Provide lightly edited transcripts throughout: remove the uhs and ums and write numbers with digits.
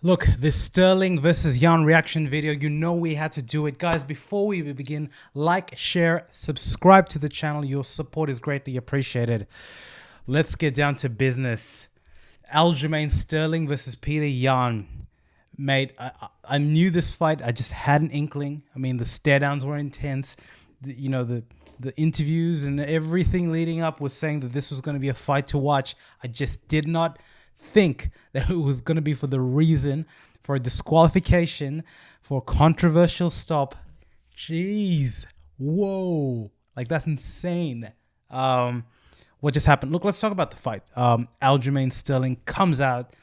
Look, this Sterling versus Yan reaction video, you know we had to do it. Guys, before we begin, like, share, subscribe to the channel. Your support is greatly appreciated. Let's get down to business. Aljamain Sterling versus Petr Yan. Mate, I knew this fight. I just had an inkling. I mean, the stare downs were intense. The interviews and everything leading up was saying that this was going to be a fight to watch. I just did not think that it was going to be for the reason, for a disqualification, for a controversial stop. Jeez. Whoa. Like, that's insane. What just happened? Look, let's talk about the fight. Aljamain Sterling comes out,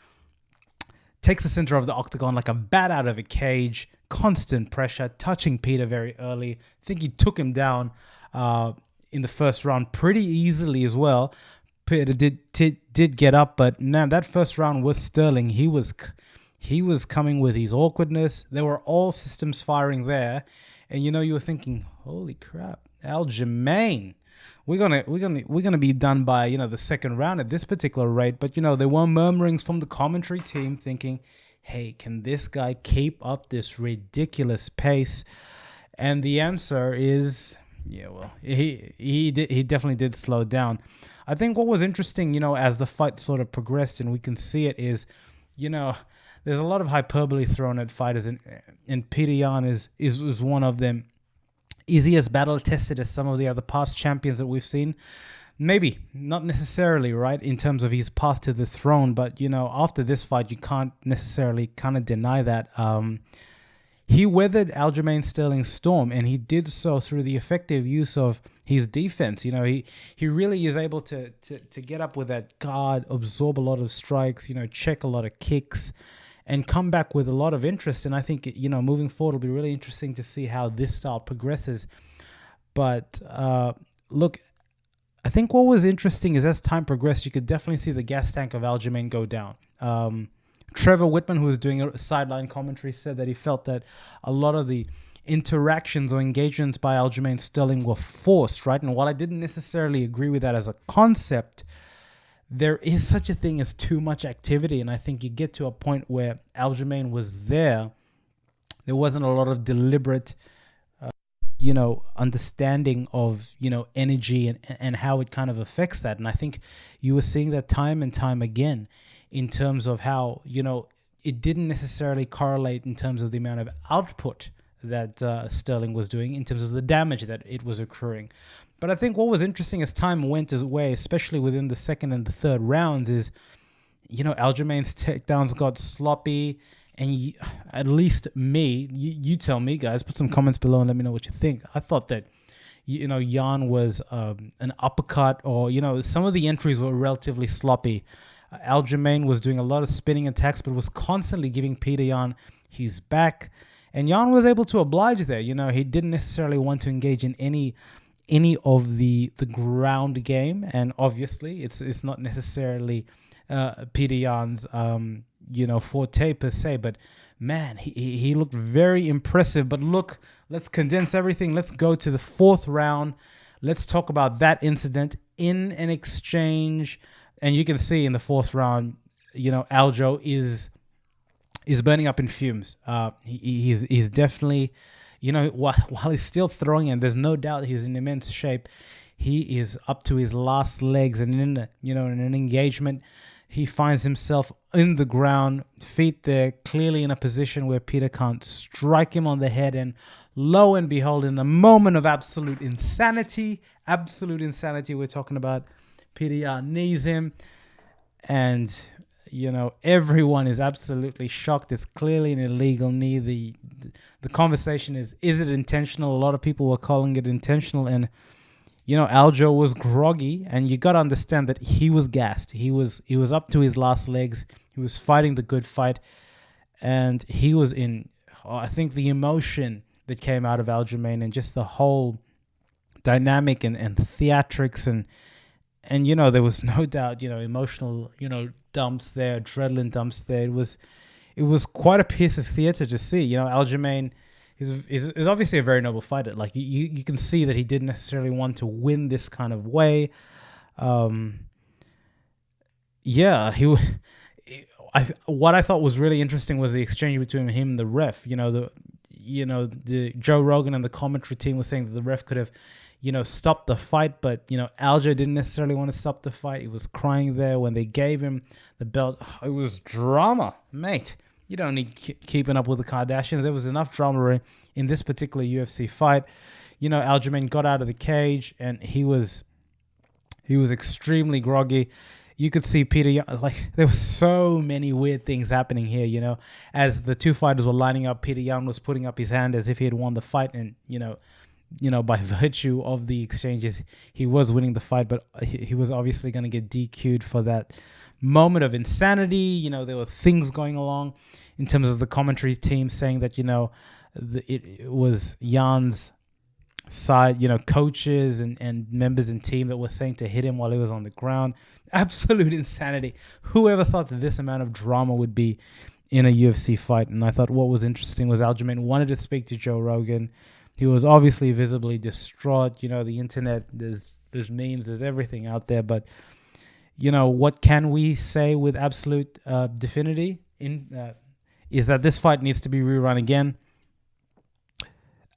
takes the center of the octagon like a bat out of a cage, constant pressure, touching Peter very early. I think he took him down in the first round pretty easily as well. Peter did get up, but man, that first round was Sterling. He was coming with his awkwardness. There were all systems firing there, and you were thinking, holy crap, Aljamain, we're gonna be done by the second round at this particular rate. But there were murmurings from the commentary team thinking, hey, can this guy keep up this ridiculous pace? And the answer is, yeah, well, he definitely did slow down. I think what was interesting, as the fight sort of progressed and we can see it is, there's a lot of hyperbole thrown at fighters, and Petr Yan is one of them. Is he as battle tested as some of the other past champions that we've seen? Maybe, not necessarily, right, in terms of his path to the throne. But, after this fight, you can't necessarily kind of deny that. He weathered Aljamain Sterling's storm, and he did so through the effective use of his defense. He really is able to get up with that guard, absorb a lot of strikes, check a lot of kicks, and come back with a lot of interest. And I think, moving forward, it'll be really interesting to see how this style progresses. But look, I think what was interesting is as time progressed, you could definitely see the gas tank of Aljamain go down. Trevor Whitman, who was doing a sideline commentary, said that he felt that a lot of the interactions or engagements by Aljamain Sterling were forced, right? And while I didn't necessarily agree with that as a concept, there is such a thing as too much activity. And I think you get to a point where Aljamain was there. There wasn't a lot of deliberate, understanding of, energy and how it kind of affects that. And I think you were seeing that time and time again in terms of how, it didn't necessarily correlate in terms of the amount of output that Sterling was doing in terms of the damage that it was accruing. But I think what was interesting as time went away, especially within the second and the third rounds, is, Aljamain's takedowns got sloppy. And at least me, you tell me, guys, put some comments below and let me know what you think. I thought that, Yan was an uppercut, or, some of the entries were relatively sloppy. Aljamain was doing a lot of spinning attacks, but was constantly giving Petr Yan his back. And Yan was able to oblige there. He didn't necessarily want to engage in any of the ground game. And obviously, it's not necessarily Petr Yan's forte per se, but man, he looked very impressive. But look, let's condense everything. Let's go to the fourth round. Let's talk about that incident in an exchange. And you can see in the fourth round, Aljo is burning up in fumes. He's definitely, while he's still throwing, and there's no doubt he's in immense shape, he is up to his last legs. And in an engagement, he finds himself in the ground, feet there, clearly in a position where Peter can't strike him on the head. And lo and behold, in a moment of absolute insanity, we're talking about, Petr Yan knees him. And, everyone is absolutely shocked. It's clearly an illegal knee. The conversation is it intentional? A lot of people were calling it intentional. And, Aljo was groggy, and you got to understand that he was gassed. He was up to his last legs. He was fighting the good fight, and he was in, I think, the emotion that came out of Aljamain and just the whole dynamic and theatrics and there was no doubt, emotional, dumps there, adrenaline dumps there. It was quite a piece of theater to see. Aljamain is obviously a very noble fighter. Like you can see that he didn't necessarily want to win this kind of way. Yeah, what I thought was really interesting was the exchange between him and the ref. The Joe Rogan and the commentary team was saying that the ref could have, stopped the fight, but Aljo didn't necessarily want to stop the fight. He was crying there when they gave him the belt. It was drama, mate. You don't need keeping up with the Kardashians. There was enough drama in this particular UFC fight. Aljamain got out of the cage and he was extremely groggy. You could see Petr Yan, there were so many weird things happening here, as the two fighters were lining up. Petr Yan was putting up his hand as if he had won the fight, and by virtue of the exchanges, he was winning the fight, but he was obviously going to get DQ'd for that moment of insanity. There were things going along in terms of the commentary team saying that, it was Yan's side, coaches and members and team that were saying to hit him while he was on the ground. Absolute insanity. Whoever thought that this amount of drama would be in a UFC fight? And I thought what was interesting was Aljamain wanted to speak to Joe Rogan. He was obviously visibly distraught. The internet, there's memes, there's everything out there. But, what can we say with absolute definity is that this fight needs to be rerun again.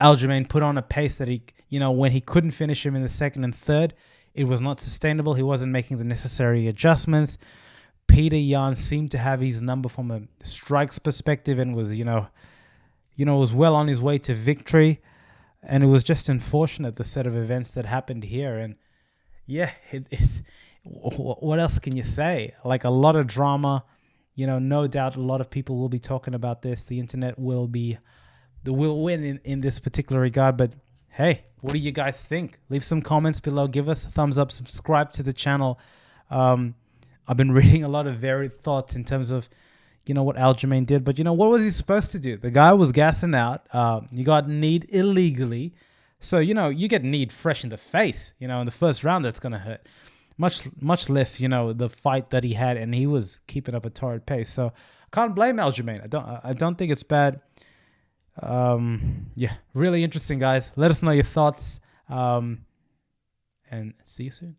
Aljamain put on a pace that he, when he couldn't finish him in the second and third, it was not sustainable. He wasn't making the necessary adjustments. Petr Yan seemed to have his number from a strikes perspective and was, was well on his way to victory. And it was just unfortunate, the set of events that happened here. And yeah, it's what else can you say? A lot of drama, no doubt a lot of people will be talking about this. The internet will win in this particular regard. But hey, what do you guys think? Leave some comments below. Give us a thumbs up. Subscribe to the channel. I've been reading a lot of varied thoughts in terms of, what Aljamain did. But, what was he supposed to do? The guy was gassing out. He got kneed illegally. So, you get kneed fresh in the face, in the first round, that's going to hurt. Much less, the fight that he had. And he was keeping up a torrid pace. So, I can't blame Aljamain. I don't think it's bad. Yeah, really interesting, guys. Let us know your thoughts, and see you soon.